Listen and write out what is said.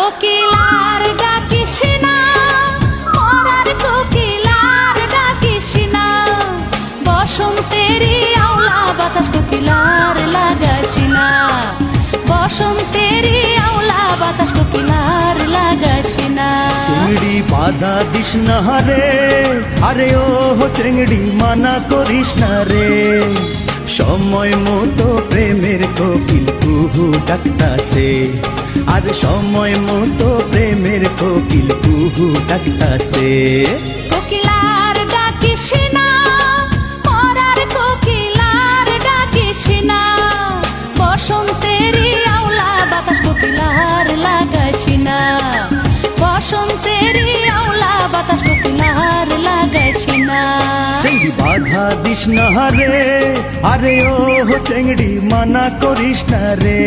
কোকিলার ডাকিস না, মরার কোকিলার ডাকিস না, বসন্তেরই আওলা বাতাস কোকিলার লাগাস না, বসন্তেরই আওলা বাতাস কোকিলার লাগাস না। চিংড়ি বাধা দিস না রে, আরে ও চিংড়ি মানা করিস না রে, সময় মতো প্রেমের কোকিল কুহু ডাকতাছে, আর সময় মতো প্রেমের কোকিল কুহু ডাকতাছে। কোকিলার ডাকিস না, মরার কোকিলার ডাকিস না, বসন্তেরই আওলা বাতাস কোকিলার লাগাস না, বসন্তেরই আওলা বাতাস কোকিলার লাগাস না। চিংড়ি বাধা দিস না রে, আরে ও চিংড়ি মানা করিস না রে,